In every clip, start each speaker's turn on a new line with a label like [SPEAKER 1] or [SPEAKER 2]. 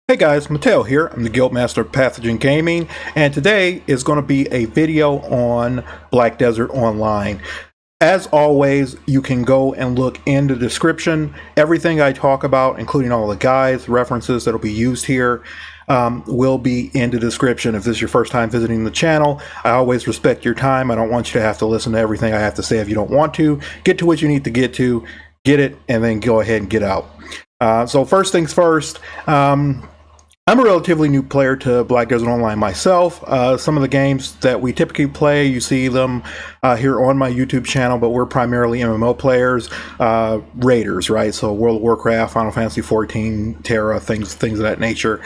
[SPEAKER 1] Hey guys, Mateo here. I'm the Guildmaster of Pathogen Gaming, and today is going to be a video on Black Desert Online. As always, you can go and look in the description. Everything I talk about, including all the guides, references that will be used here, will be in the description. If this is your first time visiting the channel, I always respect your time. I don't want you to have to listen to everything I have to say if you don't want to. Get to what you need to, get it, and then go ahead and get out. So first things first, I'm a relatively new player to Black Desert Online myself. Some of the games that we typically play, you see them here on my YouTube channel, but we're primarily MMO players, raiders, right? So World of Warcraft, Final Fantasy 14, Terra, things of that nature.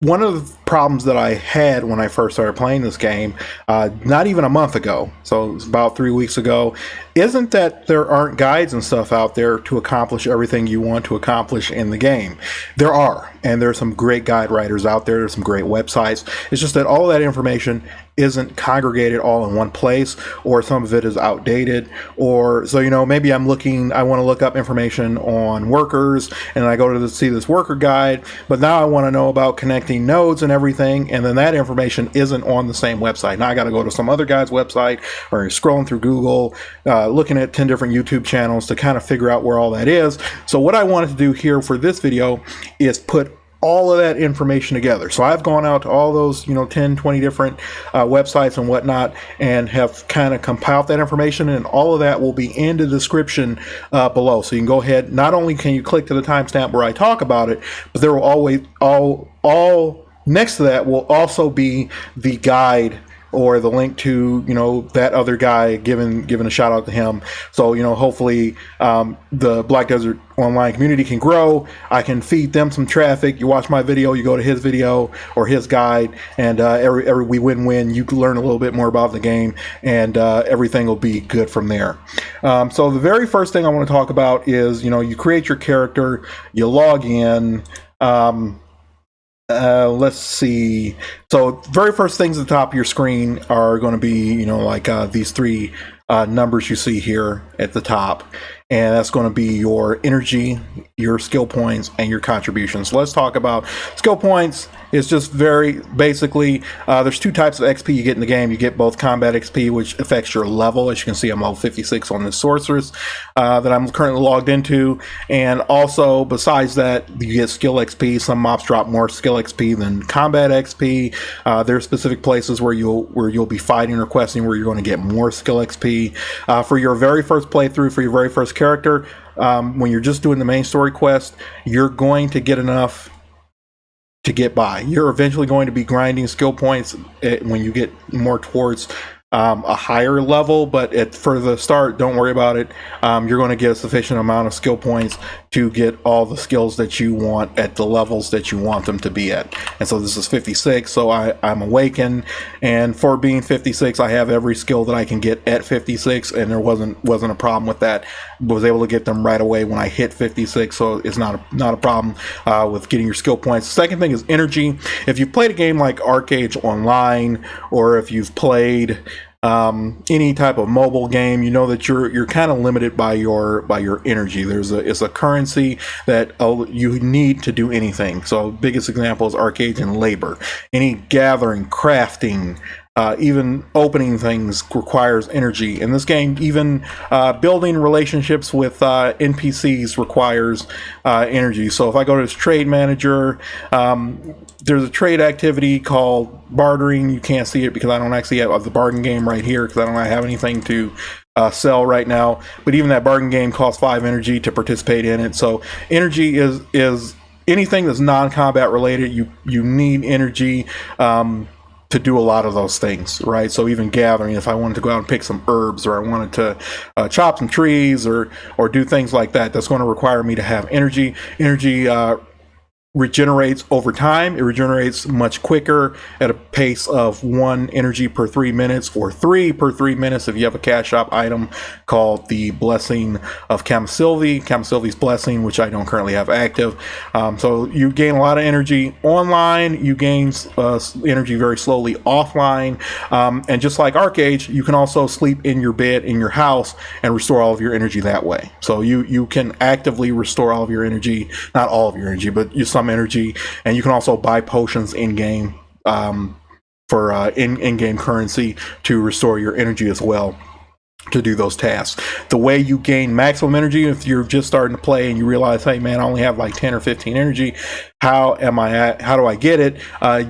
[SPEAKER 1] One of the problems that I had when I first started playing this game, not even a month ago, so it's about 3 weeks ago, isn't that there aren't guides and stuff out there to accomplish everything you want to accomplish in the game. There are, and there's some great guide writers out there, there's some great websites. It's just that all that information isn't congregated all in one place, or some of it is outdated, or so, you know, maybe I want to look up information on workers, and I go to see this worker guide, but now I want to know about connecting nodes and everything, and then that information isn't on the same website. Now I got to go to some other guy's website, or scrolling through Google, looking at 10 different YouTube channels to kind of figure out where all that is. So what I wanted to do here for this video is put all of that information together. So I've gone out to all those, 10, 20 different websites and whatnot, and have kind of compiled that information, and all of that will be in the description below. So you can go ahead, not only can you click to the timestamp where I talk about it, but there will always, all next to that will also be the guide, or the link to, that other guy, giving a shout out to him. So, hopefully the Black Desert Online community can grow. I can feed them some traffic. You watch my video, you go to his video or his guide, and we win-win. You can learn a little bit more about the game, and everything will be good from there. So the very first thing I want to talk about is, you create your character, you log in. Let's see. So very first things at the top of your screen are going to be, these three numbers you see here at the top. And that's going to be your energy, your skill points, and your contributions. So let's talk about skill points. It's just very basically, there's two types of XP you get in the game. You get both combat XP, which affects your level. As you can see, I'm level 56 on this sorceress that I'm currently logged into. And also, besides that, you get skill XP. Some mobs drop more skill XP than combat XP. There are specific places where you'll be fighting or questing where you're going to get more skill XP. For your very first playthrough, for your very first character, when you're just doing the main story quest, you're going to get enough to get by. You're eventually going to be grinding skill points when you get more towards a higher level, but for the start, don't worry about it. You're going to get a sufficient amount of skill points to get all the skills that you want at the levels that you want them to be at. And so this is 56, so I'm awakened, and for being 56, I have every skill that I can get at 56, and there wasn't a problem with that. Was able to get them right away when I hit 56, so it's not a problem with getting your skill points. The second thing is energy. If you've played a game like Arcade Online, or if you've played any type of mobile game, you know that you're kind of limited by your energy. It's a currency that you need to do anything. So biggest example is arcade and labor. Any gathering, crafting, even opening things requires energy. In this game, even building relationships with NPCs requires energy. So if I go to this trade manager, there's a trade activity called bartering. You can't see it because I don't actually have the bargain game right here, because I don't have anything to sell right now. But even that bargain game costs 5 energy to participate in it. So energy is anything that's non-combat related. You need energy to do a lot of those things, right? So even gathering, if I wanted to go out and pick some herbs, or I wanted to chop some trees, or do things like that, that's going to require me to have energy. Energy regenerates over time. It regenerates much quicker at a pace of 1 energy per 3 minutes, or 3 per 3 minutes if you have a cash shop item called the Blessing of Camisylve's Blessing, which I don't currently have active. So you gain a lot of energy online, you gain energy very slowly offline, and just like Arcade, you can also sleep in your bed in your house and restore all of your energy that way. So you can actively restore all of your energy, not all of your energy, but some energy, and you can also buy potions in game for in-game currency to restore your energy as well, to do those tasks. The way you gain maximum energy, if you're just starting to play and you realize, hey man, I only have like 10 or 15 energy, how do I get it?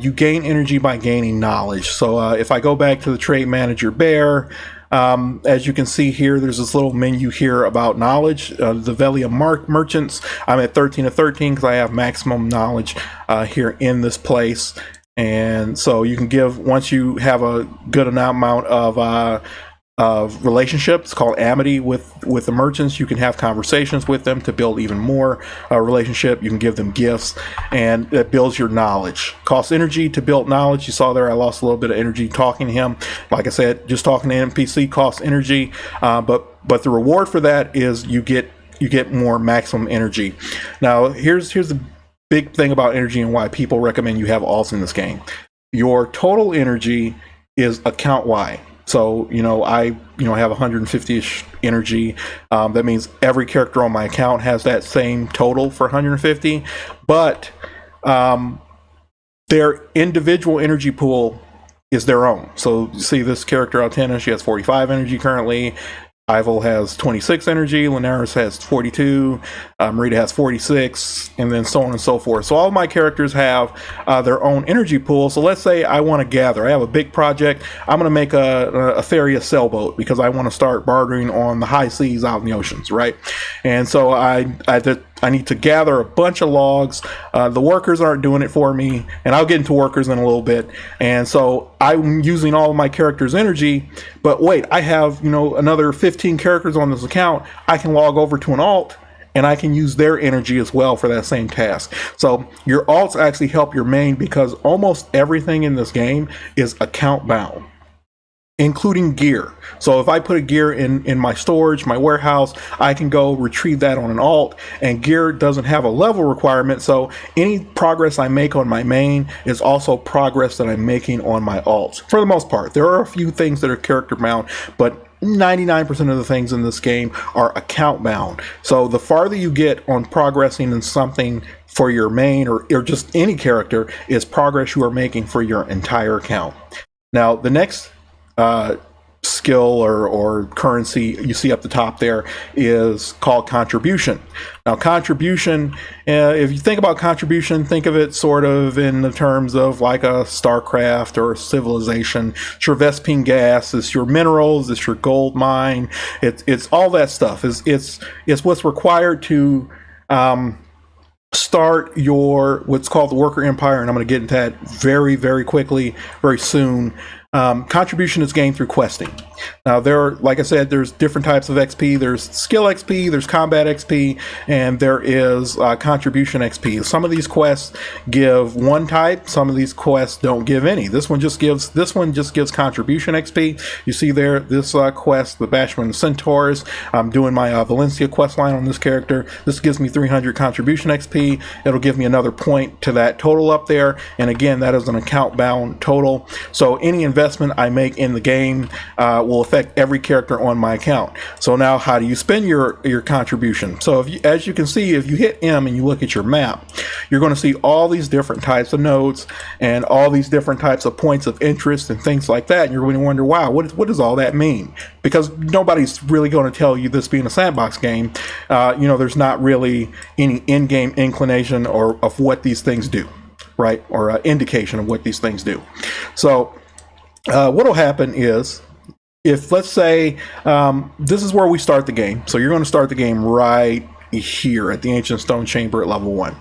[SPEAKER 1] You gain energy by gaining knowledge. So if I go back to the trade manager bear, as you can see here, there's this little menu here about knowledge. The Velia merchants, I'm at 13 of 13 because I have maximum knowledge here in this place. And so you can give, once you have a good amount of relationships called Amity with the merchants, you can have conversations with them to build even more relationship. You can give them gifts, and it builds your knowledge. Costs energy to build knowledge. You saw there I lost a little bit of energy talking to him. Like I said, just talking to NPC costs energy, but the reward for that is you get more maximum energy. Now here's the big thing about energy and why people recommend you have alts in this game. Your total energy is account wide. So, I have 150-ish energy. That means every character on my account has that same total for 150, but their individual energy pool is their own. So you see this character, Altena, she has 45 energy currently. Ival has 26 energy, Linares has 42, Marita has 46, and then so on and so forth. So all of my characters have their own energy pool. So let's say I want to gather. I have a big project. I'm going to make a Theria sailboat because I want to start bartering on the high seas out in the oceans, right? And so I need to gather a bunch of logs. The workers aren't doing it for me, and I'll get into workers in a little bit. And so I'm using all of my characters' energy, but wait, I have, another 15 characters on this account. I can log over to an alt, and I can use their energy as well for that same task. So your alts actually help your main, because almost everything in this game is account bound, including gear. So if I put a gear in my storage, my warehouse, I can go retrieve that on an alt, and gear doesn't have a level requirement. So any progress I make on my main is also progress that I'm making on my alts. For the most part, there are a few things that are character bound, but 99% of the things in this game are account bound. So the farther you get on progressing in something for your main or just any character is progress you are making for your entire account. Now, the next skill or currency you see up the top there is called contribution. Now, contribution, if you think about contribution, think of it sort of in the terms of like a StarCraft or a Civilization. It's your Vespine gas, it's your minerals, it's your gold mine, it's all that stuff. It's what's required to start your what's called the worker empire, and I'm going to get into that very, very quickly, very soon. Contribution is gained through questing. Now, like I said, there's different types of XP. There's skill XP, there's combat XP, and there is contribution XP. Some of these quests give one type, some of these quests don't give any. This one just gives contribution XP. You see there, this quest, the Bashman Centaurs. I'm doing my Valencia quest line on this character. This gives me 300 contribution XP. It'll give me another point to that total up there. And again, that is an account bound total. So any investment I make in the game will affect every character on my account. So now, how do you spend your contribution? So as you can see, if you hit M and you look at your map, you're going to see all these different types of nodes and all these different types of points of interest and things like that. And you're going to wonder, wow, what does all that mean? Because nobody's really going to tell you, this being a sandbox game, there's not really any in-game inclination of what these things do, right? Or indication of what these things do. So what will happen is, if let's say this is where we start the game, so you're going to start the game right here at the Ancient Stone Chamber at level 1,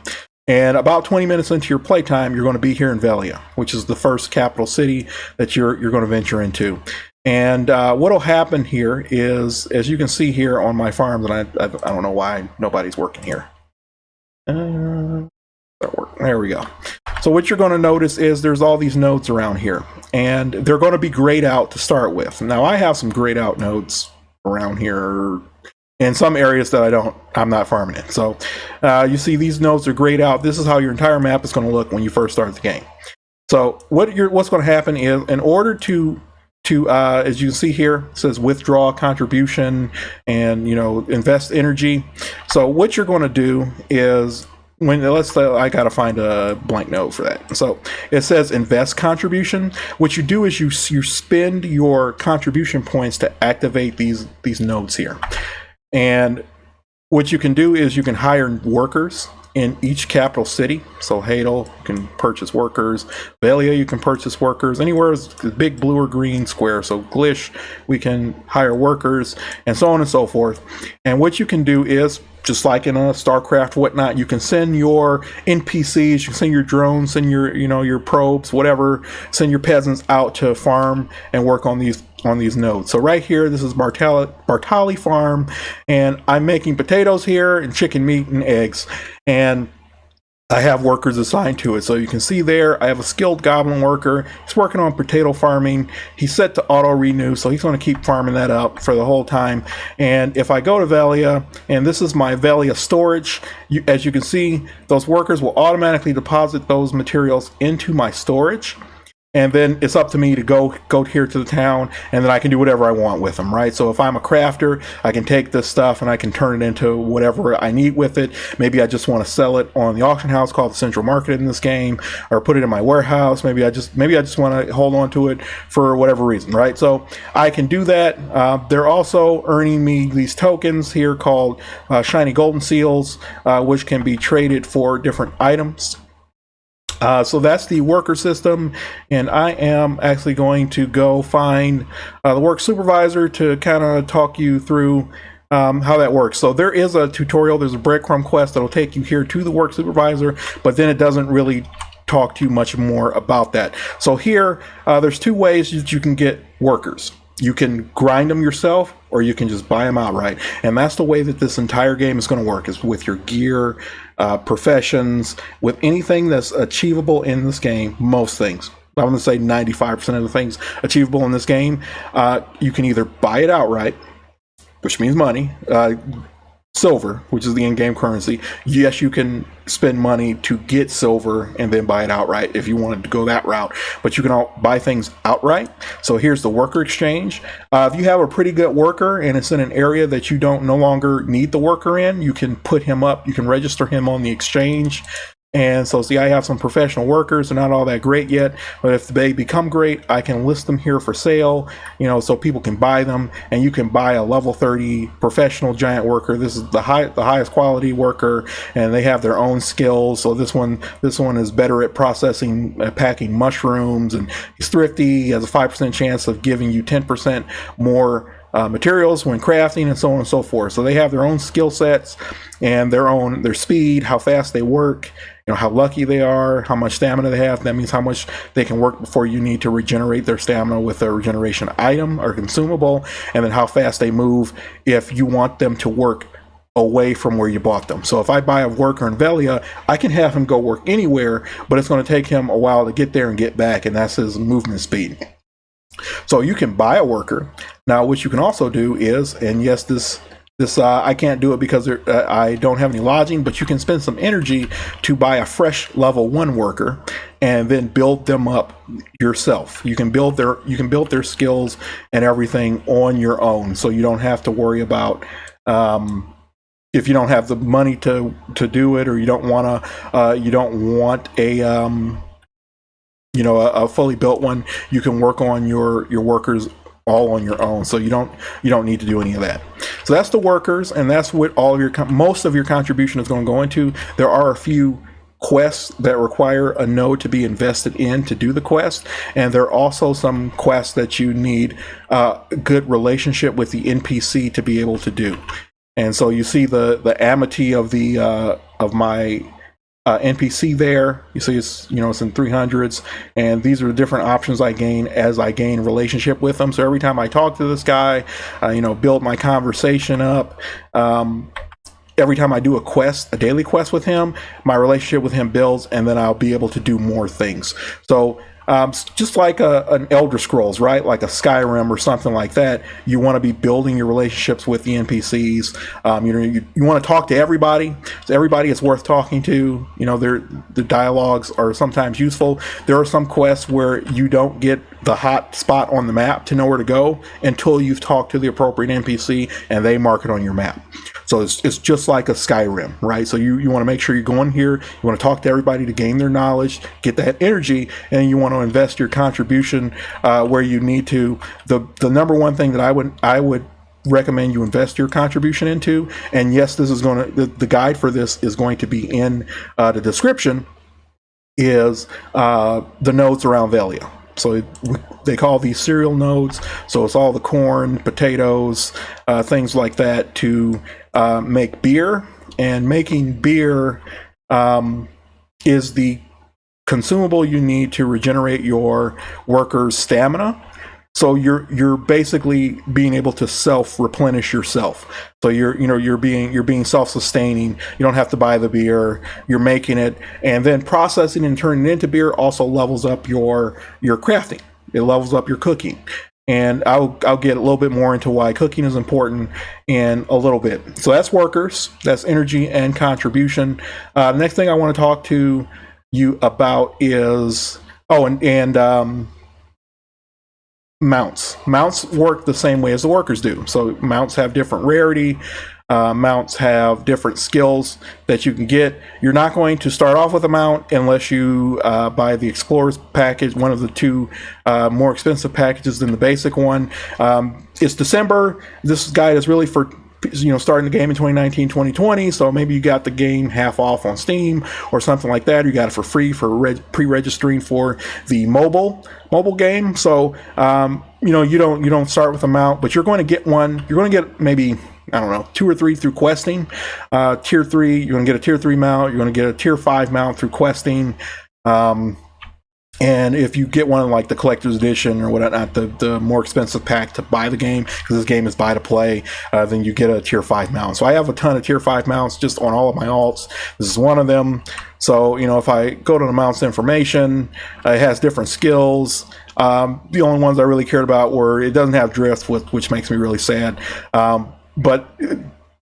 [SPEAKER 1] and about 20 minutes into your playtime, you're going to be here in Velia, which is the first capital city that you're going to venture into. And what will happen here is, as you can see here on my farm, that I don't know why nobody's working here. There we go. So what you're going to notice is there's all these nodes around here, and they're going to be grayed out to start with. Now I have some grayed out nodes around here in some areas that I'm not farming in. So you see these nodes are grayed out. This is how your entire map is going to look when you first start the game. So what's going to happen is, in order to as you can see here, it says withdraw contribution and invest energy. So what you're going to do is, let's say I gotta find a blank node for that. So it says invest contribution. What you do is you spend your contribution points to activate these nodes here. And what you can do is you can hire workers in each capital city. So Hadel, you can purchase workers. Velia, you can purchase workers. Anywhere is the big blue or green square. So Glish, we can hire workers, and so on and so forth. And what you can do is, just like in a StarCraft, whatnot, you can send your NPCs, you can send your drones, send your probes, whatever, send your peasants out to farm and work on these nodes. So right here, this is Bartali Farm, and I'm making potatoes here and chicken meat and eggs, and I have workers assigned to it. So you can see there, I have a skilled goblin worker. He's working on potato farming. He's set to auto renew, so he's going to keep farming that up for the whole time. And if I go to Velia, and this is my Velia storage, as you can see, those workers will automatically deposit those materials into my storage. And then it's up to me to go here to the town, and then I can do whatever I want with them, right? So if I'm a crafter, I can take this stuff and I can turn it into whatever I need with it. Maybe I just want to sell it on the auction house called the Central Market in this game, or put it in my warehouse. Maybe I just want to hold on to it for whatever reason, right? So I can do that. They're also earning me these tokens here called shiny golden seals, which can be traded for different items. So that's the worker system, and I am actually going to go find the work supervisor to kind of talk you through how that works. So there is a tutorial, there's a breadcrumb quest that'll take you here to the work supervisor, but then it doesn't really talk to you much more about that. So here, there's two ways that you can get workers. You can grind them yourself, or you can just buy them outright. And that's the way that this entire game is going to work, is with your gear, professions, with anything that's achievable in this game. Most things, I'm going to say 95% of the things achievable in this game, you can either buy it outright, which means money, silver, which is the in-game currency. Yes, you can spend money to get silver and then buy it outright if you wanted to go that route, but you can all buy things outright. So here's the worker exchange. If you have a pretty good worker and it's in an area that you no longer need the worker in, you can put him up, you can register him on the exchange. And so see, I have some professional workers. They're not all that great yet, but if they become great, I can list them here for sale, so people can buy them. And you can buy a level 30 professional giant worker. This is the highest quality worker, and they have their own skills. So this one is better at processing, packing mushrooms, and he's thrifty. He has a 5% chance of giving you 10% more materials when crafting, and so on and so forth. So they have their own skill sets and their speed, how fast they work, how lucky they are, how much stamina they have. That means how much they can work before you need to regenerate their stamina with a regeneration item or consumable, and then how fast they move if you want them to work away from where you bought them. So if I buy a worker in Velia, I can have him go work anywhere, but it's going to take him a while to get there and get back, and that's his movement speed. So you can buy a worker. Now, what you can also do is, and yes, this I can't do it because I don't have any lodging, but you can spend some energy to buy a fresh level 1 worker and then build them up yourself. You can build their skills and everything on your own, so you don't have to worry about if you don't have the money to do it, or you don't want a fully built one. You can work on your workers all on your own, so you don't need to do any of that. So that's the workers, and that's what most of your contribution is going to go into. There are a few quests that require a node to be invested in to do the quest, and there are also some quests that you need a good relationship with the NPC to be able to do. And so you see the Amity of my NPC there. You see it's in 300s, and these are the different options I gain as I gain relationship with them. So every time I talk to this guy, build my conversation up, every time I do a quest, a daily quest with him, my relationship with him builds, and then I'll be able to do more things. So just like an Elder Scrolls, right? Like a Skyrim or something like that, you want to be building your relationships with the NPCs. You want to talk to everybody. So everybody is worth talking to. The dialogues are sometimes useful. There are some quests where you don't get the hot spot on the map to know where to go until you've talked to the appropriate NPC and they mark it on your map. So it's just like a Skyrim, right? So you want to make sure you're going here. You want to talk to everybody to gain their knowledge, get that energy, and you want to invest your contribution where you need to. The number one thing that I would recommend you invest your contribution into, and yes, this is going to the guide for this is going to be in the description, is the nodes around Velia. So they call these cereal nodes. So it's all the corn, potatoes, things like that to make beer. And making beer is the consumable you need to regenerate your workers' stamina. So you're basically being able to self-replenish yourself. So you're being self-sustaining. You don't have to buy the beer. You're making it, and then processing and turning it into beer also levels up your crafting. It levels up your cooking. And I'll get a little bit more into why cooking is important in a little bit. So that's workers, that's energy and contribution. The next thing I want to talk to you about is mounts. Mounts work the same way as the workers do. So mounts have different rarity. Mounts have different skills that you can get. You're not going to start off with a mount unless you buy the Explorer's package, one of the two more expensive packages than the basic one. It's December. This guide is really for starting the game in 2019, 2020. So maybe you got the game half off on Steam or something like that. Or you got it for free for pre-registering for the mobile game. So you don't start with a mount, but you're going to get one. You're going to get maybe, I don't know, 2 or 3 through questing. Tier 3, you're going to get a tier 3 mount. You're going to get a tier 5 mount through questing. And if you get one like the collector's edition or whatnot, the more expensive pack to buy the game, because this game is buy to play, then you get a tier 5 mount. So I have a ton of tier 5 mounts just on all of my alts. This is one of them. So, if I go to the mounts information, it has different skills. The only ones I really cared about were, it doesn't have drift, which makes me really sad. But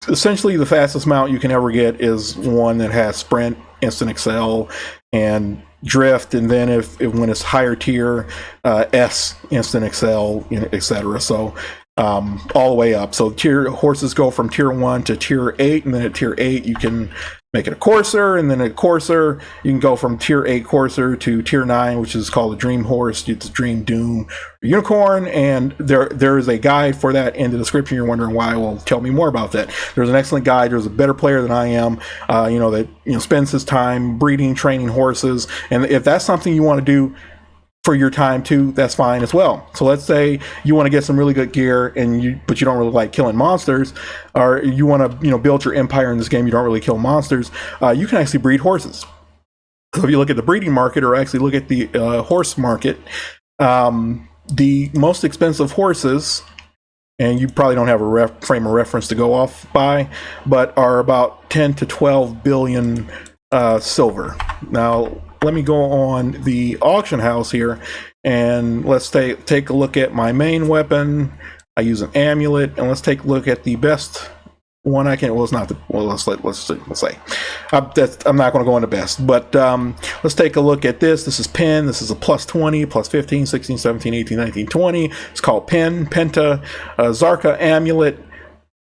[SPEAKER 1] essentially the fastest mount you can ever get is one that has sprint, instant excel, and drift, and then if when it's higher tier, S, instant excel, etc. So all the way up. So horses go from tier 1 to tier 8, and then at tier 8 you can make it a courser, and then at courser you can go from tier 8 courser to tier 9, which is called a dream horse. It's Dream Doom Unicorn, and there is a guide for that in the description. You're wondering why? Well, tell me more about that. There's an excellent guide. There's a better player than I am, that spends his time breeding, training horses, and if that's something you want to do for your time too, that's fine as well. So let's say you want to get some really good gear, but you don't really like killing monsters, or you want to build your empire in this game. You don't really kill monsters. You can actually breed horses. So if you look at the breeding market, or actually look at the horse market, the most expensive horses, and you probably don't have a frame of reference to go off by, but are about 10 to 12 billion silver. Now, let me go on the auction house here, and let's take a look at my main weapon. I use an amulet, and let's take a look at the best one I can. Well, it's not the. Well, let's say I'm not going to go into best, but let's take a look at this. This is Pen. This is a plus 20, plus 15, 16, 17, 18, 19, 20. It's called Pen Penta Zarka Amulet.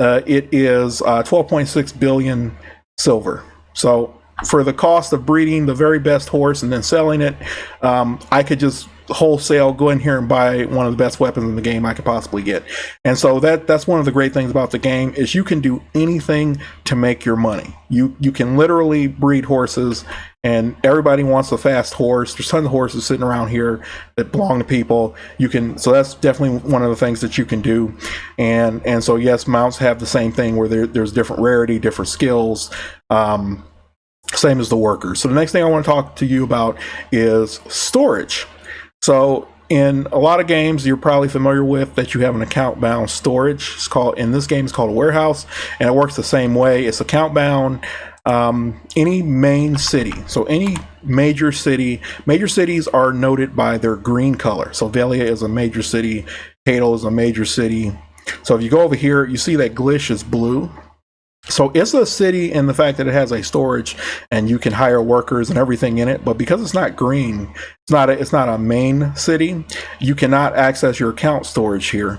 [SPEAKER 1] It is 12.6 billion silver. So for the cost of breeding the very best horse and then selling it, I could just wholesale go in here and buy one of the best weapons in the game I could possibly get. And so that's one of the great things about the game, is you can do anything to make your money. You can literally breed horses, and everybody wants a fast horse. There's tons of horses sitting around here that belong to people. So that's definitely one of the things that you can do. And so yes, mounts have the same thing, where there's different rarity, different skills, same as the workers. So the next thing I want to talk to you about is storage. So in a lot of games you're probably familiar with that you have an account bound storage. It's called, in this game, it's called a warehouse, and it works the same way. It's account bound. Any main city, so any major cities are noted by their green color. So Velia is a major city, Cato is a major city. So if you go over here, you see that Glish is blue. So it's a city in the fact that it has a storage and you can hire workers and everything in it, but because it's not green, it's not a main city, you cannot access your account storage here.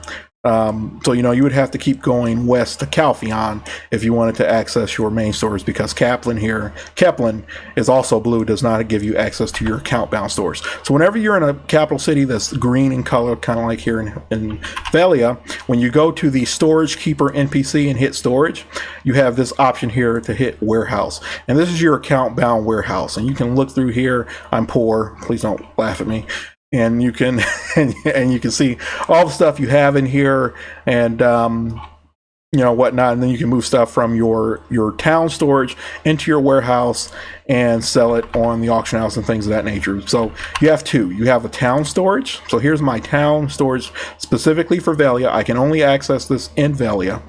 [SPEAKER 1] So, you know, you would have to keep going west to Calpheon if you wanted to access your main stores, because Kaplan is also blue, does not give you access to your account bound stores. So whenever you're in a capital city that's green in color, kind of like here in Velia, when you go to the storage keeper NPC and hit storage, you have this option here to hit warehouse. And this is your account bound warehouse. And you can look through here. I'm poor. Please don't laugh at me. And you can and you can see all the stuff you have in here, and you know, whatnot. And then you can move stuff from your town storage into your warehouse and sell it on the auction house and things of that nature. So you have two. You have a town storage. So here's my town storage specifically for Velia. I can only access this in Velia.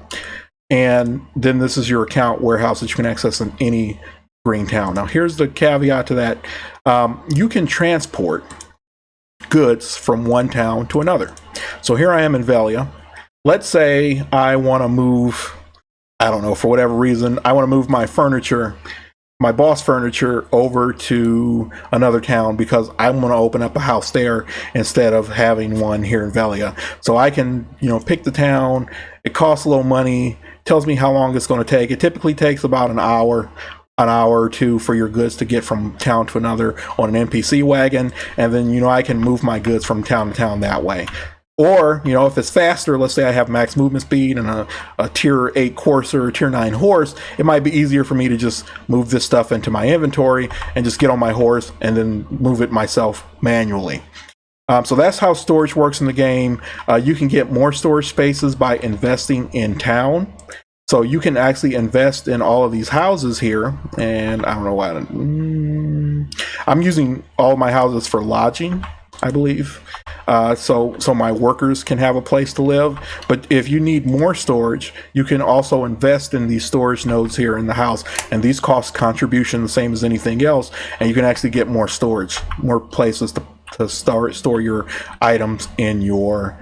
[SPEAKER 1] And then this is your account warehouse that you can access in any green town. Now here's the caveat to that. You can transport goods from one town to another. So here I am in Velia. Let's say I want to move, I don't know, for whatever reason, I want to move my furniture, my boss furniture, over to another town because I want to open up a house there instead of having one here in Velia. So I can, you know, pick the town. It costs a little money, tells me how long it's going to take. It typically takes about an hour or two for your goods to get from town to another on an NPC wagon, and then, you know, I can move my goods from town to town that way. Or, you know, if it's faster, let's say I have max movement speed and a tier 8 courser or tier 9 horse, it might be easier for me to just move this stuff into my inventory and just get on my horse and then move it myself manually. So that's how storage works in the game. You can get more storage spaces by investing in town. So you can actually invest in all of these houses here, and I don't know why. I'm using all of my houses for lodging, I believe. So my workers can have a place to live. But if you need more storage, you can also invest in these storage nodes here in the house, and these cost contribution the same as anything else, and you can actually get more storage, more places to store your items in your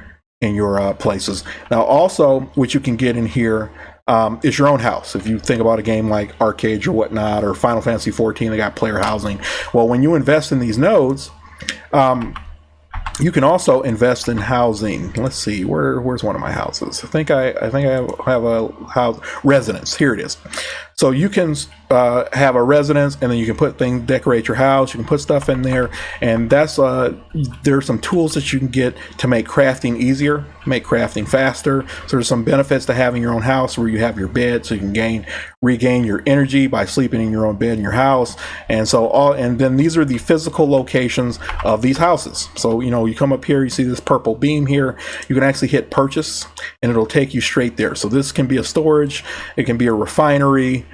[SPEAKER 1] places. Now also, what you can get in here is your own house. If you think about a game like Arcade or whatnot, or Final Fantasy 14, they got player housing. Well, when you invest in these nodes, you can also invest in housing. Let's see, where's one of my houses? I think I have a house residence. Here it is. So you can have a residence, and then you can put things, decorate your house. You can put stuff in there, and that's there's some tools that you can get to make crafting easier, make crafting faster. So there's some benefits to having your own house where you have your bed, so you can regain your energy by sleeping in your own bed in your house. And so and then these are the physical locations of these houses. So, you know, you come up here, you see this purple beam here. You can actually hit purchase, and it'll take you straight there. So this can be a storage, it can be a refinery.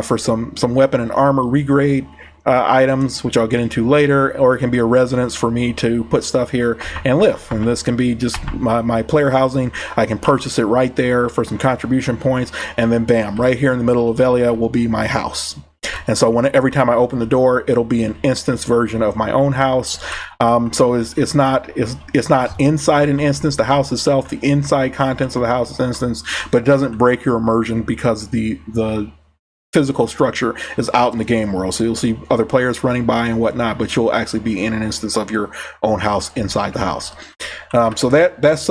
[SPEAKER 1] For some weapon and armor regrade items, which I'll get into later, or it can be a residence for me to put stuff here and live. And this can be just my player housing. I can purchase it right there for some contribution points, and then bam, right here in the middle of Velia will be my house. And so every time I open the door, it'll be an instance version of my own house. So it's not inside an instance, the house itself, the inside contents of the house is instance, but it doesn't break your immersion because the physical structure is out in the game world. So you'll see other players running by and whatnot, but you'll actually be in an instance of your own house inside the house. So that's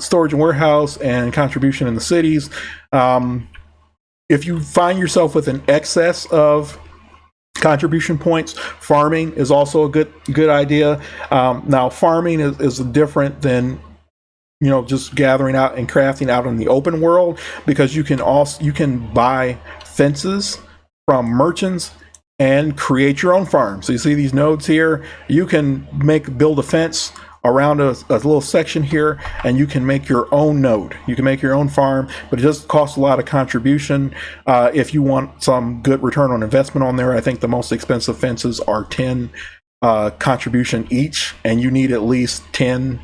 [SPEAKER 1] storage and warehouse and contribution in the cities. If you find yourself with an excess of contribution points, farming is also a good idea. Now farming is different than, you know, just gathering out and crafting out in the open world, because you can buy fences from merchants and create your own farm. So you see these nodes here, you can build a fence around a little section here, and you can make your own node. You can make your own farm, but it does cost a lot of contribution. If you want some good return on investment on there, I think the most expensive fences are 10 contribution each, and you need at least 10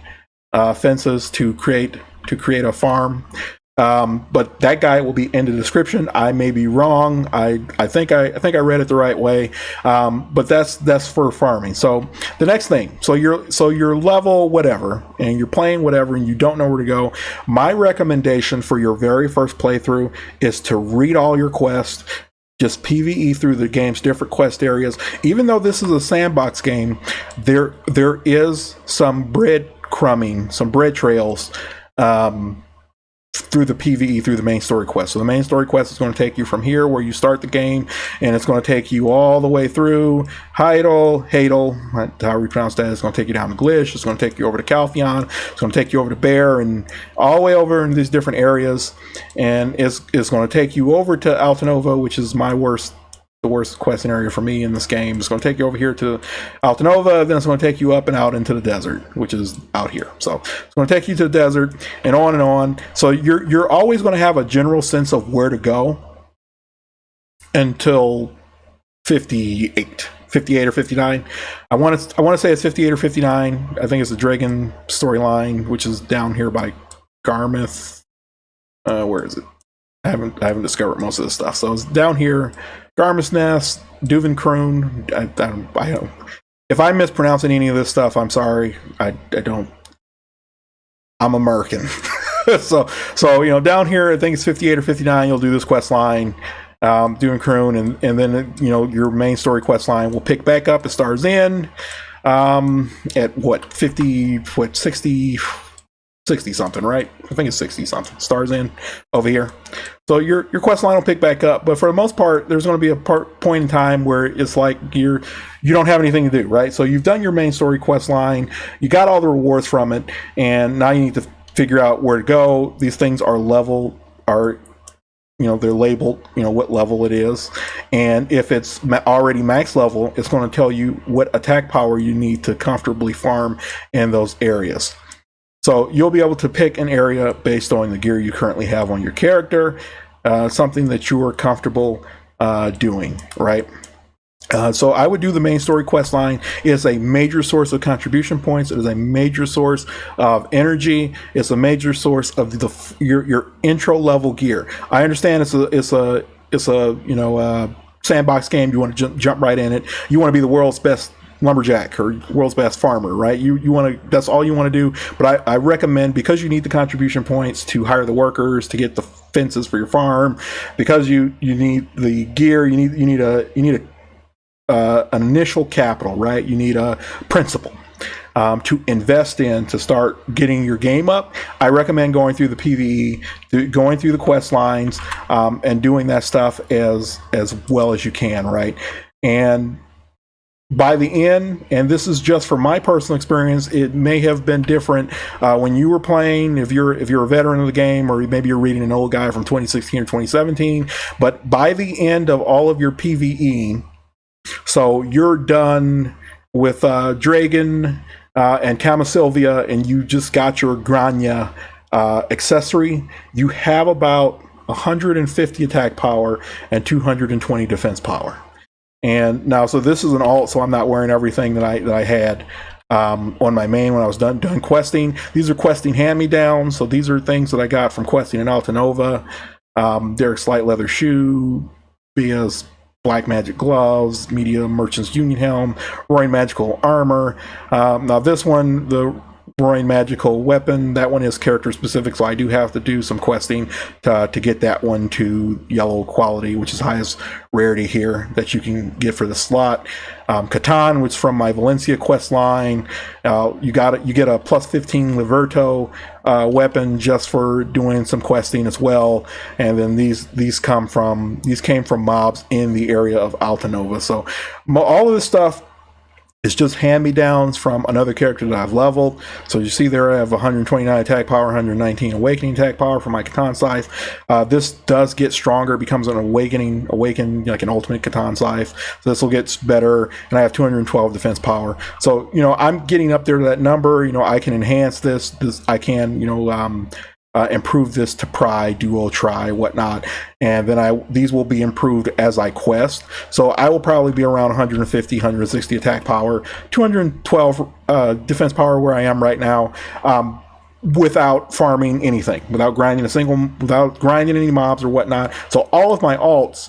[SPEAKER 1] fences to create a farm. But that guide will be in the description. I may be wrong. I think I read it the right way. But that's for farming. So the next thing, so you're level whatever, and you're playing whatever, and you don't know where to go. My recommendation for your very first playthrough is to read all your quests. Just PvE through the game's different quest areas. Even though this is a sandbox game, there is some breadcrumbing, some bread trails through the PvE, through the main story quest. So the main story quest is going to take you from here where you start the game, and it's going to take you all the way through Hadel, however you pronounce that. It's going to take you down to Glish. It's going to take you over to Caltheon. It's going to take you over to Bear, and all the way over in these different areas. And it's going to take you over to Altanova, which is the worst questing area for me in this game. It's going to take you over here to Altanova, then it's going to take you up and out into the desert, which is out here. So it's going to take you to the desert and on and on. So you're always going to have a general sense of where to go until 58 or 59. I want to say it's 58 or 59. I think it's the Dragon storyline, which is down here by Garmouth. Where is it? I haven't discovered most of this stuff. So it's down here. Garmouth's Nest, Duvenkroon. I don't. If I'm mispronouncing any of this stuff, I'm sorry. I don't. I'm American. so down here, I think it's 58 or 59. You'll do this quest line, Duvenkroon, and then your main story quest line will pick back up at Star's End at 60 something, right? I think it's 60 something. Star's End over here. So your quest line will pick back up, but for the most part, there's going to be a point in time where it's like you don't have anything to do, right? So you've done your main story quest line, you got all the rewards from it, and now you need to figure out where to go. These things are they're labeled, what level it is, and if it's already max level, it's going to tell you what attack power you need to comfortably farm in those areas. So you'll be able to pick an area based on the gear you currently have on your character, something that you are comfortable doing, right? So I would do the main story quest line. It is a major source of contribution points. It is a major source of energy. It's a major source of your intro level gear. I understand it's a sandbox game. You want to jump right in it. You want to be the world's best lumberjack or world's best farmer, right? You want to, that's all you want to do. But I recommend, because you need the contribution points to hire the workers, to get the fences for your farm, because you need the gear, you need an initial capital, right? You need a principal to invest in to start getting your game up. I recommend going through the PvE, going through the quest lines, and doing that stuff as well as you can, right? And by the end, and this is just from my personal experience, it may have been different when you were playing, if you're a veteran of the game, or maybe you're reading an old guy from 2016 or 2017, but by the end of all of your PvE, so you're done with Dragon and Camasylvia, and you just got your Grania accessory, you have about 150 attack power and 220 defense power. And now, so this is an alt, so I'm not wearing everything that I had on my main when I was done questing. These are questing hand-me-downs, so these are things that I got from questing in Altanova. Derek's light leather shoe, Bia's black magic gloves, Media Merchant's Union helm, Roaring magical armor. Now this one, the Roaring magical weapon, that one is character specific, so I do have to do some questing to get that one to yellow quality, which is highest rarity here that you can get for the slot. Catan, which is from my Valencia quest line, you get a plus 15 Liberto weapon just for doing some questing as well. And then these came from mobs in the area of Altanova. So all of this stuff, it's just hand-me-downs from another character that I've leveled. So you see there I have 129 attack power, 119 awakening attack power for my Catan Scythe. This does get stronger, becomes an awaken like an ultimate Catan Scythe. So this will get better, and I have 212 defense power. So, I'm getting up there to that number. I can enhance this. I can, improve this to pry, duo, try, whatnot, and then these will be improved as I quest. So I will probably be around 150, 160 attack power, 212 defense power where I am right now, without farming anything, without grinding any mobs or whatnot. So all of my alts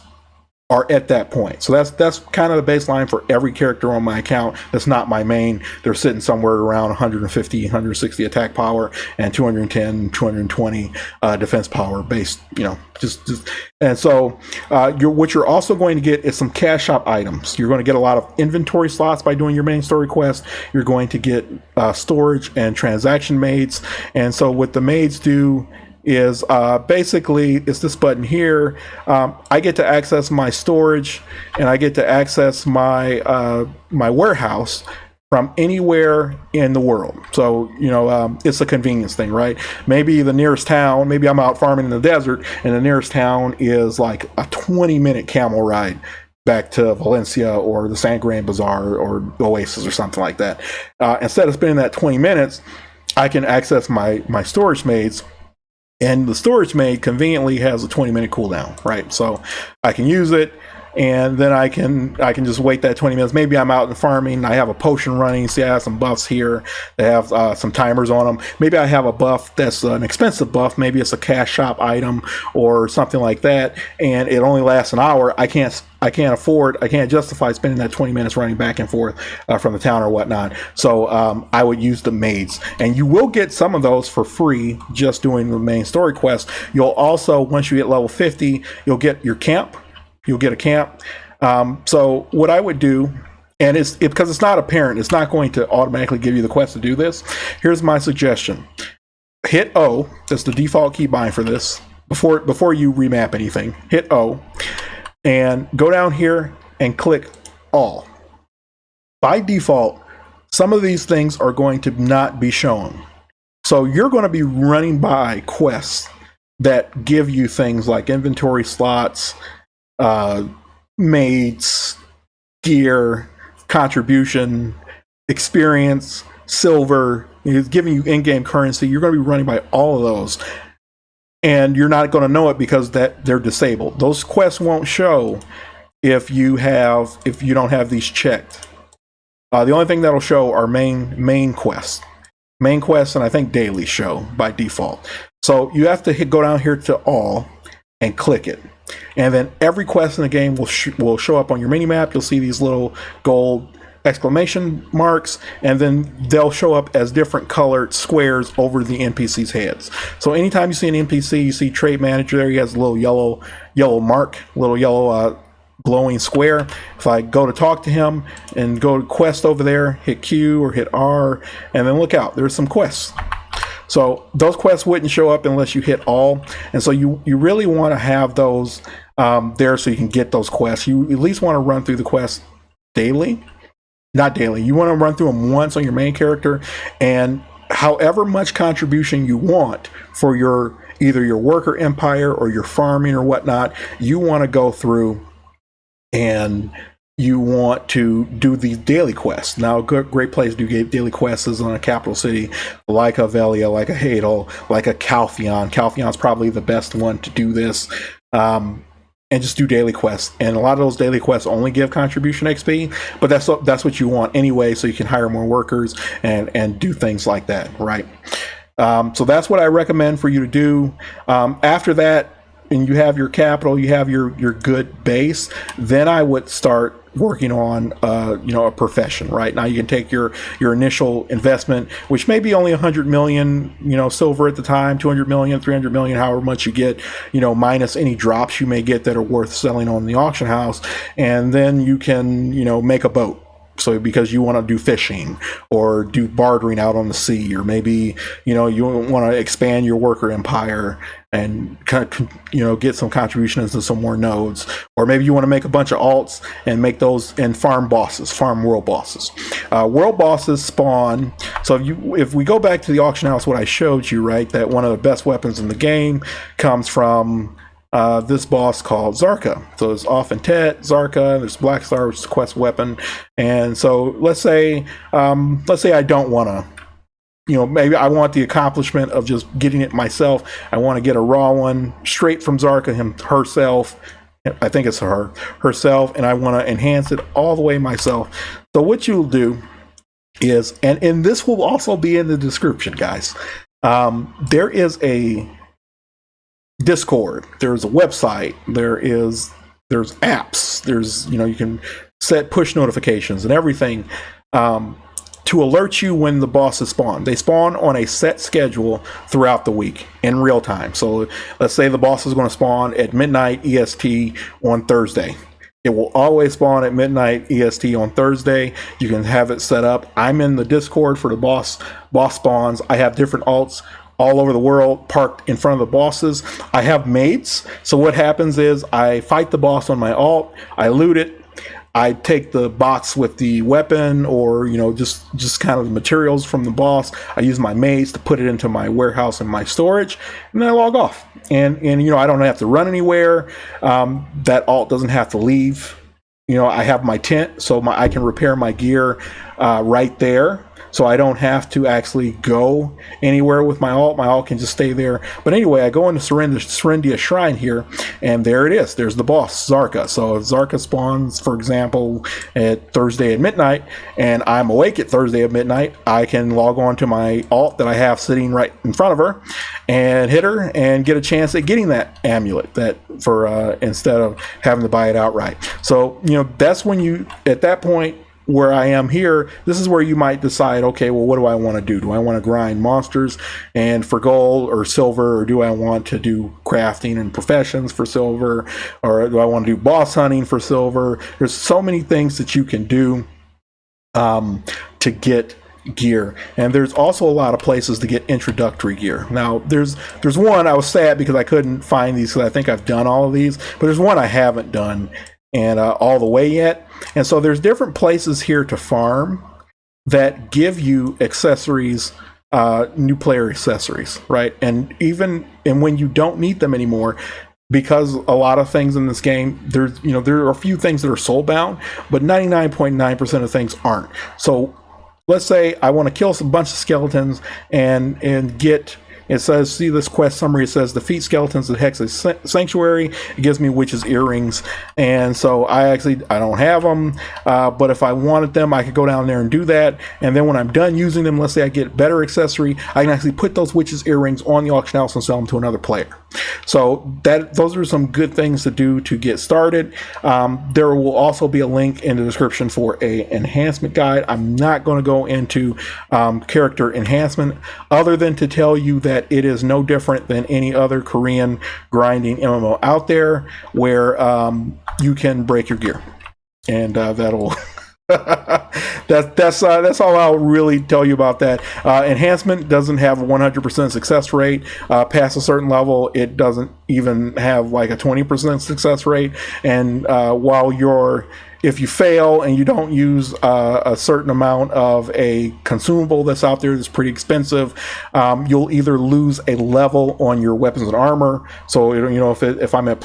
[SPEAKER 1] are at that point. So that's kind of the baseline for every character on my account that's not my main. They're sitting somewhere around 150, 160 attack power and 210, 220 defense power based, just and so what you're also going to get is some cash shop items. You're going to get a lot of inventory slots by doing your main story quest. You're going to get storage and transaction maids. And so what the maids do is basically it's this button here. I get to access my storage and I get to access my my warehouse from anywhere in the world. So it's a convenience thing, right? Maybe the nearest town, maybe I'm out farming in the desert and the nearest town is like a 20-minute camel ride back to Valencia or the Sangrein Bazaar or Oasis or something like that. Instead of spending that 20 minutes, I can access my storage maids. And the storage maid conveniently has a 20-minute cooldown, right? So I can use it, and then I can just wait that 20 minutes. Maybe I'm out in farming. I have a potion running. See, I have some buffs here. They have some timers on them. Maybe I have a buff that's an expensive buff. Maybe it's a cash shop item or something like that, and it only lasts an hour. I can't justify spending that 20 minutes running back and forth from the town or whatnot. So I would use the maids, and you will get some of those for free just doing the main story quest. You'll also, once you get level 50, you'll get your camp. You'll get a camp. So what I would do, and because it's not apparent, it's not going to automatically give you the quest to do this. Here's my suggestion. Hit O. That's the default keybind for this. Before you remap anything, hit O. And go down here and click all. By default, some of these things are going to not be shown. So you're going to be running by quests that give you things like inventory slots, maids, gear, contribution, experience, silver. It's giving you in-game currency. You're going to be running by all of those. And you're not going to know it because they're disabled. Those quests won't show if you don't have these checked. The only thing that'll show are main quests. Main quests and I think daily show by default. So you have to go down here to all and click it. And then every quest in the game will show up on your mini map. You'll see these little gold exclamation marks, and then they'll show up as different colored squares over the NPC's heads. So anytime you see an NPC, you see trade manager there, he has a little yellow mark, little yellow glowing square. If I go to talk to him and go to quest over there, hit Q or hit R, and then look out, there's some quests. So those quests wouldn't show up unless you hit all, and so you really want to have those there so you can get those quests. You at least want to run through the quests daily. Not daily. You want to run through them once on your main character, and however much contribution you want for either your worker empire or your farming or whatnot, you want to go through and you want to do these daily quests. Now, a great place to do daily quests is in a capital city like a Velia, like a Hadel, like a Calpheon. Calpheon's probably the best one to do this. And just do daily quests, and a lot of those daily quests only give contribution XP, but that's what you want anyway, so you can hire more workers and do things like that, right? So that's what I recommend for you to do. After that, and you have your capital, you have your good base, then I would start working on a profession. Right now you can take your initial investment, which may be only 100 million silver at the time, 200 million, 300 million, however much you get, minus any drops you may get that are worth selling on the auction house, and then you can make a boat. So because you want to do fishing or do bartering out on the sea, or maybe you want to expand your worker empire and get some contribution into some more nodes, or maybe you want to make a bunch of alts and make those and farm world bosses. World bosses spawn. So if we go back to the auction house, what I showed you, right, that one of the best weapons in the game comes from this boss called Zarka. So there's often Tet, Zarka, there's Black Star, which is a quest weapon. And so let's say I don't want to maybe I want the accomplishment of just getting it myself. I want to get a raw one straight from Zarka herself. I think it's herself, and I want to enhance it all the way myself. So what you'll do is, and this will also be in the description, guys. There is a Discord. There's a website. There's apps. There's you can set push notifications and everything. To alert you when the bosses spawn. They spawn on a set schedule throughout the week in real time. So let's say the boss is going to spawn at midnight EST on Thursday. It will always spawn at midnight EST on Thursday. You can have it set up. I'm in the Discord for the boss spawns. I have different alts all over the world parked in front of the bosses. I have mates. So what happens is I fight the boss on my alt. I loot it. I take the box with the weapon or, just kind of the materials from the boss. I use my mates to put it into my warehouse and my storage, and then I log off. And I don't have to run anywhere. That alt doesn't have to leave. I have my tent, so I can repair my gear right there. So I don't have to actually go anywhere with my alt. My alt can just stay there. But anyway, I go into Serendia Shrine here, and there it is. There's the boss, Zarka. So if Zarka spawns, for example, at Thursday at midnight, and I'm awake at Thursday at midnight, I can log on to my alt that I have sitting right in front of her and hit her and get a chance at getting that amulet instead of having to buy it outright. So, that's when at that point, where I am here, this is where you might decide, okay, well, what do I want to do? Do I want to grind monsters and for gold or silver, or do I want to do crafting and professions for silver, or do I want to do boss hunting for silver? There's so many things that you can do to get gear, and there's also a lot of places to get introductory gear. Now there's one, I was sad because I couldn't find these, because I think I've done all of these, but there's one I haven't done and all the way yet. And so there's different places here to farm that give you accessories, new player accessories, right? And when you don't need them anymore, because a lot of things in this game, there are a few things that are soul bound, but 99.9% of things aren't. So let's say I want to kill some bunch of skeletons and get. It says, see this quest summary, it says defeat skeletons at Hex's Sanctuary. It gives me witch's earrings. And so I don't have them, but if I wanted them, I could go down there and do that. And then when I'm done using them, let's say I get better accessory, I can actually put those witch's earrings on the auction house and sell them to another player. So those are some good things to do to get started. There will also be a link in the description for a enhancement guide. I'm not going to go into character enhancement other than to tell you that it is no different than any other Korean grinding MMO out there, where you can break your gear, and that'll that's all I'll really tell you about that. Enhancement doesn't have a 100% success rate. Past a certain level, it doesn't even have like a 20% success rate. And if you fail and you don't use a certain amount of a consumable that's out there that's pretty expensive, you'll either lose a level on your weapons and armor. So if I'm at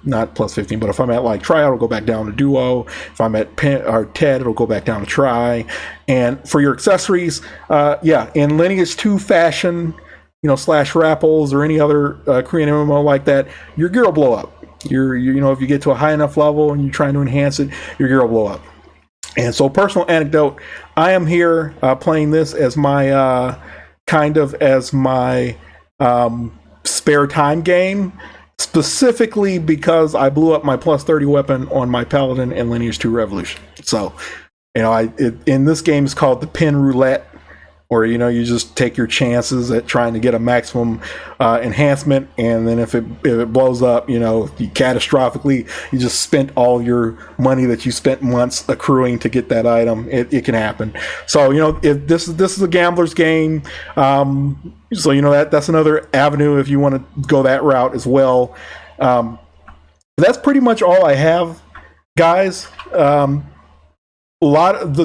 [SPEAKER 1] not plus 15, but if I'm at like Triad, it'll go back down to Duo. If I'm at Ted, it'll go back down to Tri. And for your accessories, in Lineage 2 fashion, slash Rapples or any other Korean MMO like that, your gear will blow up. If you get to a high enough level and you're trying to enhance it, your gear will blow up. And so, personal anecdote, I am here playing this as my spare time game, specifically because I blew up my plus 30 weapon on my Paladin in Lineage 2 Revolution. So, in this game, it's called the pin roulette, or you just take your chances at trying to get a maximum enhancement, and then if it blows up, you catastrophically, you just spent all your money that you spent months accruing to get that item. It can happen. So if this is a gambler's game, so that's another avenue if you want to go that route as well. That's pretty much all I have, guys. A lot of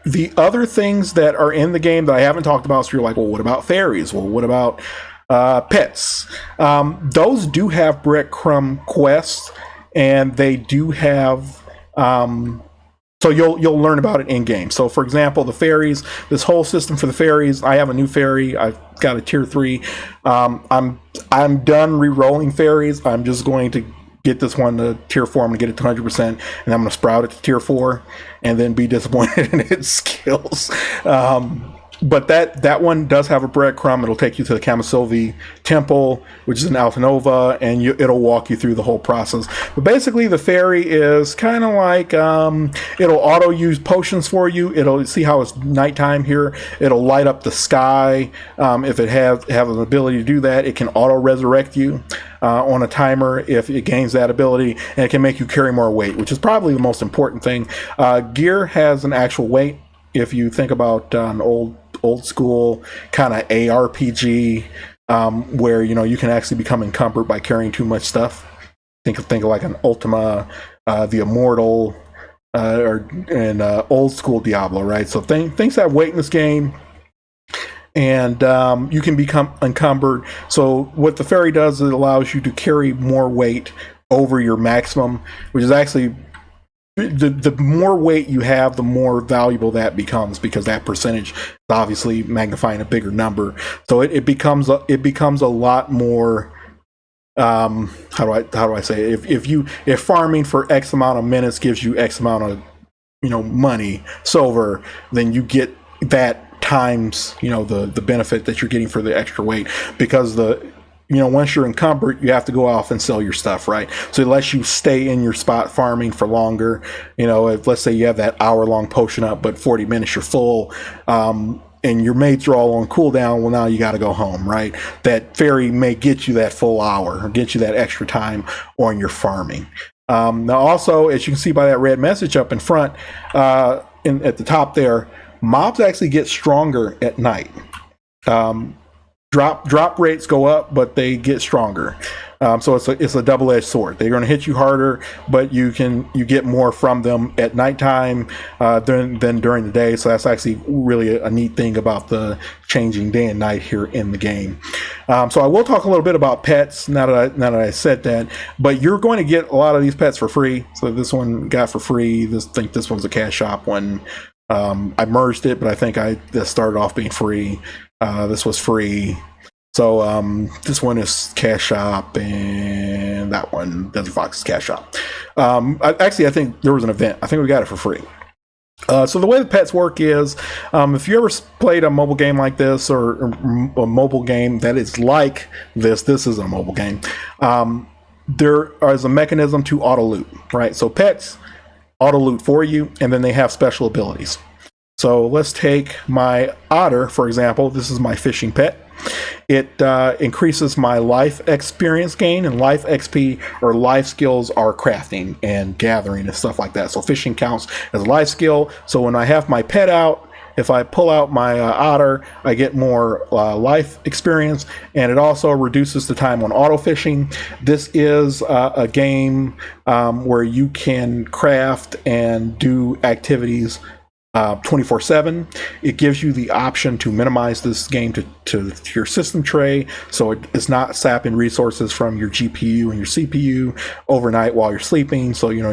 [SPEAKER 1] the other things that are in the game that I haven't talked about, so you're like, well, what about fairies? Well, what about pets? Those do have breadcrumb quests, and they do have So you'll learn about it in game. So for example, the fairies, this whole system for the fairies, I have a new fairy. I've got a tier 3. I'm done re-rolling fairies. I'm just going to get this one to tier 4. I'm going to get it to 100%, and I'm going to sprout it to tier 4, and then be disappointed in its skills. But that one does have a breadcrumb. It'll take you to the Camisylvi Temple, which is in Altanova, and it'll walk you through the whole process. But basically, the fairy is kind of like, it'll auto-use potions for you. It'll see how it's nighttime here. It'll light up the sky. If it have an ability to do that, it can auto-resurrect you on a timer if it gains that ability, and it can make you carry more weight, which is probably the most important thing. Gear has an actual weight. If you think about an old school kind of ARPG, where you can actually become encumbered by carrying too much stuff. Think of like an Ultima, the Immortal, and old school Diablo, right? So things have weight in this game, and you can become encumbered. So what the fairy does is it allows you to carry more weight over your maximum, which is actually, the more weight you have, the more valuable that becomes, because that percentage is obviously magnifying a bigger number. So it becomes a lot more. How do I say it? If farming for X amount of minutes gives you X amount of money, silver, then you get that times the benefit that you're getting for the extra weight, because once you're encumbered, you have to go off and sell your stuff, right? So it lets you stay in your spot farming for longer. If let's say you have that hour-long potion up, but 40 minutes you're full, and your mates are all on cooldown, well, now you got to go home, right? That fairy may get you that full hour, or get you that extra time on your farming. Now, also, as you can see by that red message up in front, at the top there, mobs actually get stronger at night. Drop rates go up, but they get stronger. So it's a double-edged sword. They're going to hit you harder, but you get more from them at nighttime than during the day. So that's actually really a neat thing about the changing day and night here in the game. So I will talk a little bit about pets now that I said that. But you're going to get a lot of these pets for free. So this one got for free. I think this one's a cash shop one. I merged it, but I think this started off being free. This was free. So this one is cash shop, and that one, Desert Fox, is cash shop. I think there was an event. I think we got it for free. So the way the pets work is, if you ever played a mobile game like this, or a mobile game that is like this is a mobile game, there is a mechanism to auto loot, right? So pets auto loot for you, and then they have special abilities. So let's take my otter, for example. This is my fishing pet. It increases my life experience gain, and life XP or life skills are crafting and gathering and stuff like that. So fishing counts as a life skill. So when I have my pet out, if I pull out my otter, I get more life experience, and it also reduces the time on auto fishing. This is a game where you can craft and do activities 24/7. It gives you the option to minimize this game to your system tray, so it's not sapping resources from your GPU and your CPU overnight while you're sleeping. So your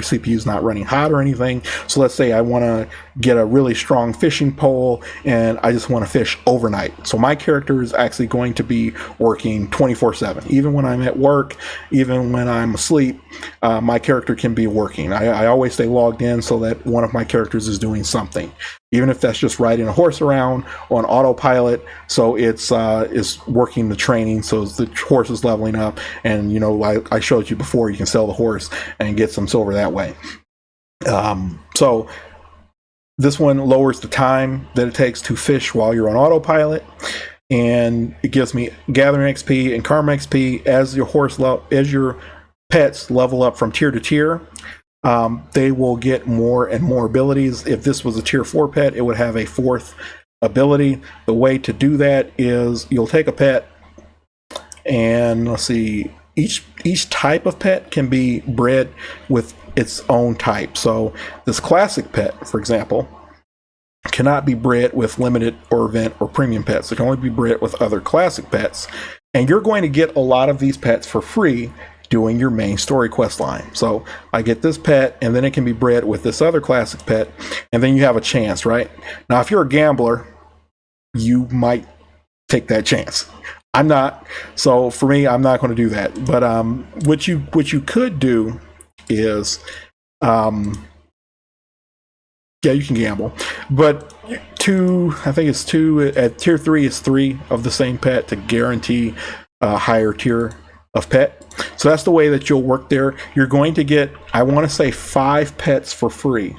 [SPEAKER 1] CPU's not running hot or anything. So let's say I want to get a really strong fishing pole, and I just want to fish overnight. So my character is actually going to be working 24/7, even when I'm at work, even when I'm asleep. My character can be working. I always stay logged in so that one of my characters is doing something, even if that's just riding a horse around on autopilot. So it's working the training, so the horse is leveling up, and like I showed you before, you can sell the horse and get some silver that way. So this one lowers the time that it takes to fish while you're on autopilot, and it gives me gathering XP and karma XP as your pets level up from tier to tier. They will get more and more abilities. If this was a tier 4 pet, it would have a 4th ability. The way to do that is you'll take a pet, and let's see, each type of pet can be bred with its own type. So this classic pet, for example, cannot be bred with limited or event or premium pets. It can only be bred with other classic pets. And you're going to get a lot of these pets for free doing your main story quest line. So I get this pet, and then it can be bred with this other classic pet, and then you have a chance, right? Now, if you're a gambler, you might take that chance. I'm not. So for me, I'm not going to do that. But what you could do is, yeah, you can gamble, but I think it's two at tier 3 is 3 of the same pet to guarantee a higher tier of pet. So that's the way that you'll work there. You're going to get, I want to say, 5 pets for free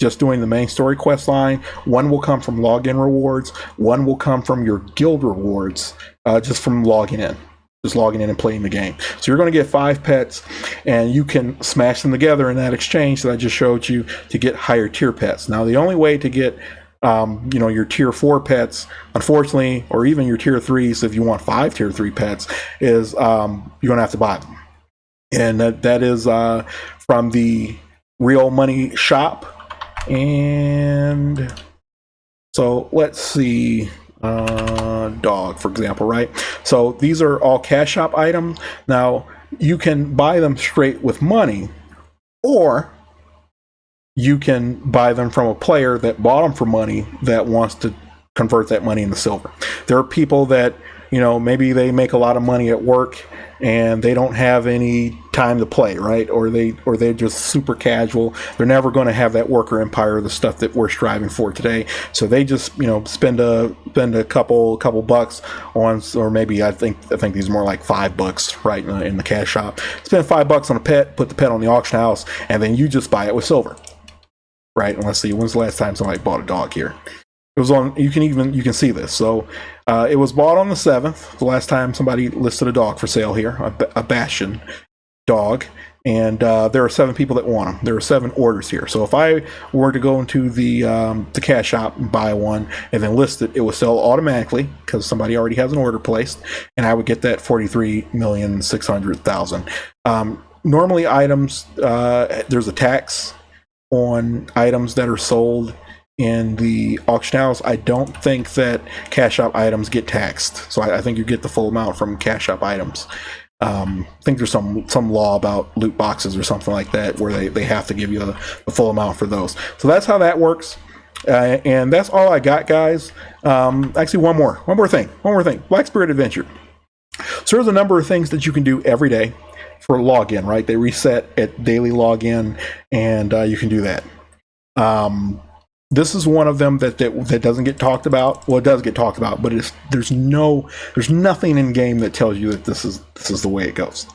[SPEAKER 1] just doing the main story quest line. 1 will come from login rewards. 1 will come from your guild rewards, just from logging in. Just logging in and playing the game. So you're going to get 5 pets, and you can smash them together in that exchange that I just showed you to get higher tier pets. Now, the only way to get your tier 4 pets, unfortunately, or even your tier 3s, if you want 5 tier 3 pets, is you're going to have to buy them. And that is from the Real Money shop. And so let's see. Dog, for example, right? So these are all cash shop items. Now, you can buy them straight with money, or you can buy them from a player that bought them for money that wants to convert that money into silver. There are people that, maybe they make a lot of money at work and they don't have any time to play, right? Or they're just super casual. They're never going to have that worker empire, the stuff that we're striving for today. So they just, spend a couple bucks on, or maybe I think these are more like $5, right, in the cash shop. Spend $5 on a pet, put the pet on the auction house, and then you just buy it with silver, right? And let's see, when's the last time somebody bought a dog here? It was on, you can see this. So it was bought on the 7th, the last time somebody listed a dog for sale here, a Bastion dog. And there are 7 people that want them. There are 7 orders here. So if I were to go into the cash shop and buy one and then list it, it would sell automatically because somebody already has an order placed, and I would get that 43,600,000. Normally items, there's a tax on items that are sold in the auction house. I don't think that cash shop items get taxed, so I think you get the full amount from cash shop items. I think there's some law about loot boxes or something like that where they have to give you the full amount for those. So that's how that works, and that's all I got, guys. Actually, one more thing. Black Spirit Adventure. So there's a number of things that you can do every day for login, right? They reset at daily login, and you can do that. This is one of them that doesn't get talked about. Well, it does get talked about, but there's nothing in game that tells you that this is the way it goes.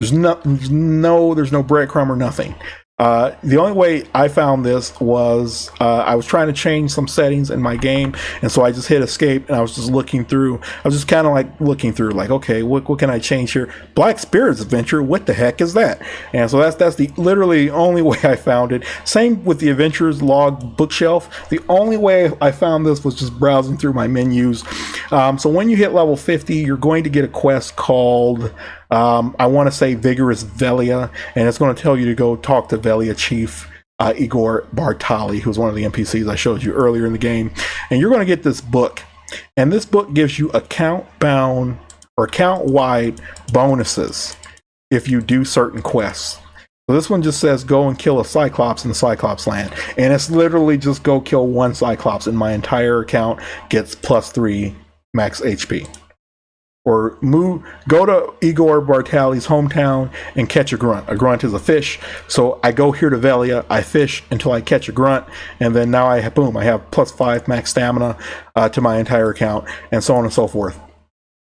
[SPEAKER 1] There's no breadcrumb or nothing. The only way I found this was I was trying to change some settings in my game, and so I just hit escape, and I was just looking through. I was just kind of like looking through, like, okay, what can I change here? Black Spirits Adventure, what the heck is that? And so that's the literally only way I found it. Same with the Adventures Log bookshelf. The only way I found this was just browsing through my menus. So when you hit level 50, you're going to get a quest called I want to say Vigorous Velia, and it's going to tell you to go talk to Velia Chief Igor Bartali, who's one of the NPCs I showed you earlier in the game. And you're going to get this book, and this book gives you account-bound or account-wide bonuses if you do certain quests. So this one just says go and kill a Cyclops in the Cyclops land, and it's literally just go kill one Cyclops, and my entire account gets +3 max HP. Or go to Igor Bartali's hometown and catch a grunt. A grunt is a fish. So I go here to Velia, I fish until I catch a grunt, and then now I have +5 max stamina to my entire account, and so on and so forth.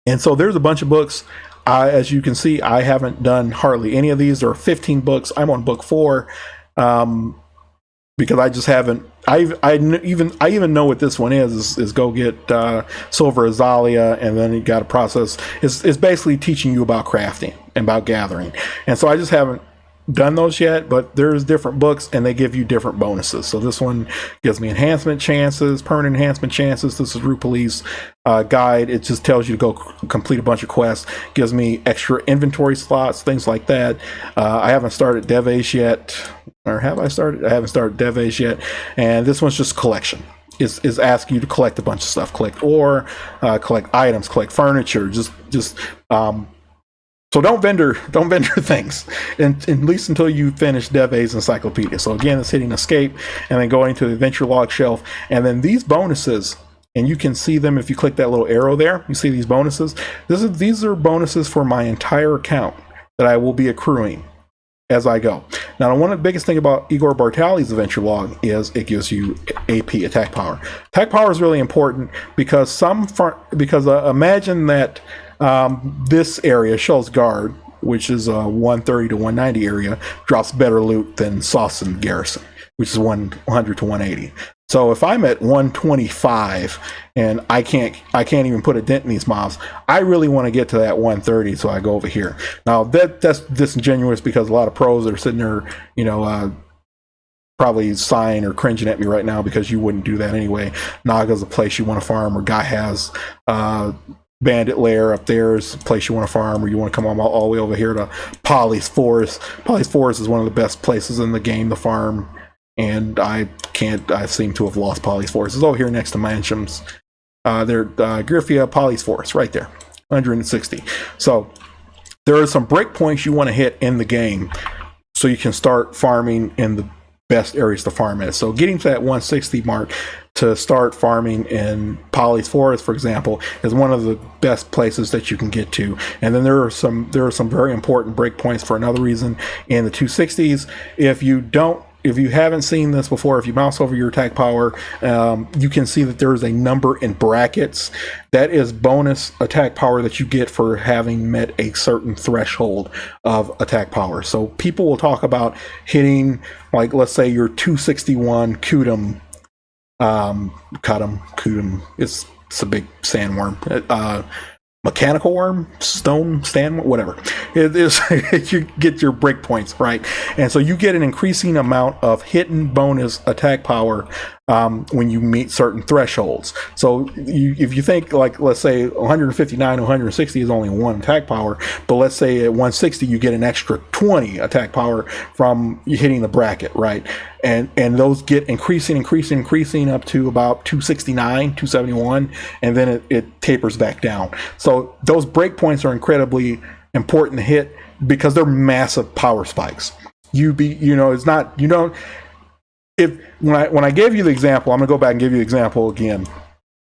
[SPEAKER 1] And so there's a bunch of books. As you can see, I haven't done hardly any of these. There are 15 books. I'm on book 4 because I just haven't. I even know what this one is go get Silver Azalea, and then you got to process. It's basically teaching you about crafting and about gathering, and so I just haven't done those yet. But there's different books, and they give you different bonuses. So this one gives me enhancement chances, permanent enhancement chances. This is Rupali's guide. It just tells you to go complete a bunch of quests. Gives me extra inventory slots, things like that. I haven't started Dev-Ace yet. Or have I started? I haven't started Dev-Ace yet. And this one's just collection. Is asking you to collect a bunch of stuff. Collect ore, collect items, collect furniture. Just So don't vendor things, and at least until you finish Dev A's encyclopedia. So again, it's hitting escape and then going to the adventure log shelf, and then these bonuses, and you can see them if you click that little arrow there. You see these bonuses. These are bonuses for my entire account that I will be accruing as I go. Now, one of the biggest thing about Igor Bartali's adventure log is it gives you AP, attack power. Attack power is really important because imagine that this area, Shell's Guard, which is a 130 to 190 area, drops better loot than Sawson Garrison, which is 100 to 180. So if I'm at 125 and I can't even put a dent in these mobs, I really want to get to that 130, so I go over here. Now that's disingenuous because a lot of pros are sitting there, probably sighing or cringing at me right now because you wouldn't do that anyway. Naga's a place you want to farm, or Guy has Bandit Lair up there is a place you want to farm, or you want to come all the way over here to Polly's Forest. Polly's Forest is one of the best places in the game to farm. And I seem to have lost Polly's Forest. It's over here next to Mansions. They're Griffia, Polly's Forest, right there, 160. So there are some breakpoints you want to hit in the game so you can start farming in the best areas to farm at. So getting to that 160 mark to start farming in Polly's Forest, for example, is one of the best places that you can get to. And then there are some very important breakpoints for another reason in the 260s. If you haven't seen this before, if you mouse over your attack power, you can see that there is a number in brackets. That is bonus attack power that you get for having met a certain threshold of attack power. So people will talk about hitting, like, let's say your 261 Kudum, it's a big sandworm. Mechanical worm, stone, stand, whatever it is. You get your breakpoints, right? And so you get an increasing amount of hidden bonus attack power when you meet certain thresholds. So if you think, like, let's say 159 to 160 is only one attack power, but let's say at 160 you get an extra 20 attack power from hitting the bracket, right? And those get increasing up to about 269, 271, and then it tapers back down. So those breakpoints are incredibly important to hit because they're massive power spikes. When I gave you the example, I'm gonna go back and give you the example again.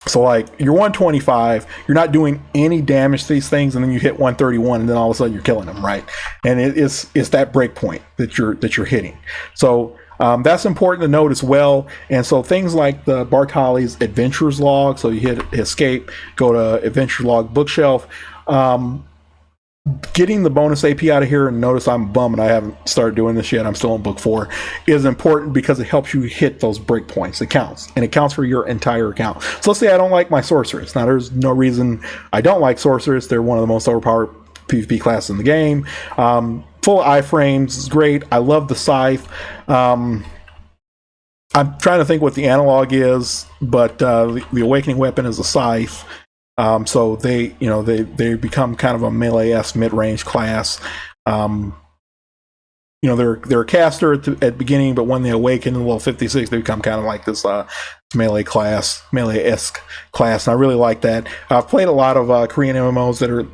[SPEAKER 1] So, like, you're 125, you're not doing any damage to these things, and then you hit 131, and then all of a sudden you're killing them, right? And it's that break point that you're hitting. So that's important to note as well. And so things like the Bartali's Adventures log, so you hit escape, go to Adventures log bookshelf. Getting the bonus AP out of here, and notice I'm bummed I haven't started doing this yet, I'm still on book 4, is important because it helps you hit those breakpoints. It counts, and it counts for your entire account. So let's say I don't like my Sorceress. Now, there's no reason I don't like Sorceress. They're one of the most overpowered PvP classes in the game. Full iframes is great. I love the Scythe. I'm trying to think what the analog is, but the Awakening Weapon is a Scythe. So they become kind of a melee-esque mid-range class. They're a caster at the beginning, but when they awaken in level 56, they become kind of like this melee-esque class, and I really like that. I've played a lot of Korean MMOs that are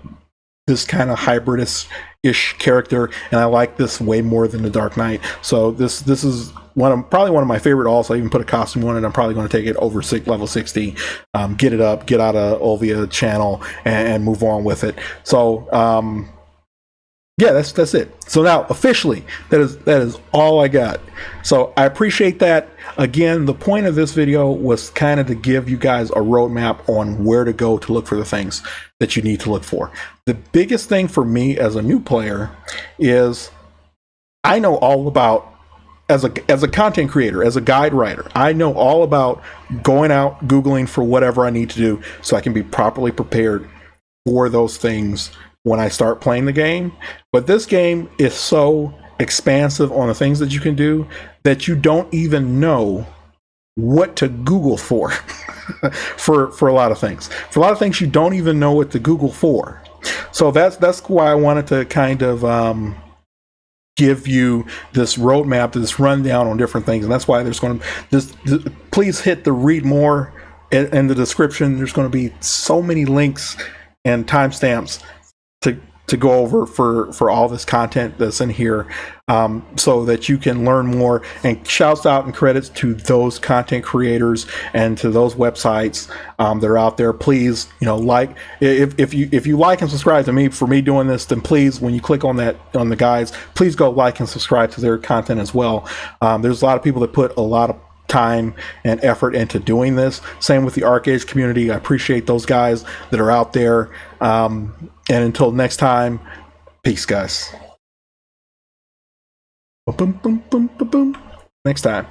[SPEAKER 1] this kind of hybridous-ish character, and I like this way more than the Dark Knight. So this is probably one of my favorite alts. I even put a costume on it. I'm probably going to take it over level 60, get it up, get out of Olvia channel, and move on with it. So yeah, that's it. So now officially, that is all I got. So I appreciate that. Again, the point of this video was kind of to give you guys a roadmap on where to go to look for the things that you need to look for. The biggest thing for me as a new player is I know all about, as a content creator, as a guide writer, I know all about going out, Googling for whatever I need to do so I can be properly prepared for those things when I start playing the game. But this game is so expansive on the things that you can do that you don't even know what to Google for. for a lot of things. For a lot of things, you don't even know what to Google for. So that's why I wanted to kind of give you this roadmap, this rundown on different things, and that's why there's going to please hit the read more in the description. There's going to be so many links and timestamps to to go over for all this content that's in here, so that you can learn more. And shouts out and credits to those content creators and to those websites that are out there. Please, like, if you like and subscribe to me for me doing this, then please, when you click on the guys, please go like and subscribe to their content as well. There's a lot of people that put a lot of time and effort into doing this. Same with the Arcade community. I appreciate those guys that are out there. And until next time, peace, guys. Boom, boom, boom, boom, boom, boom. Next time.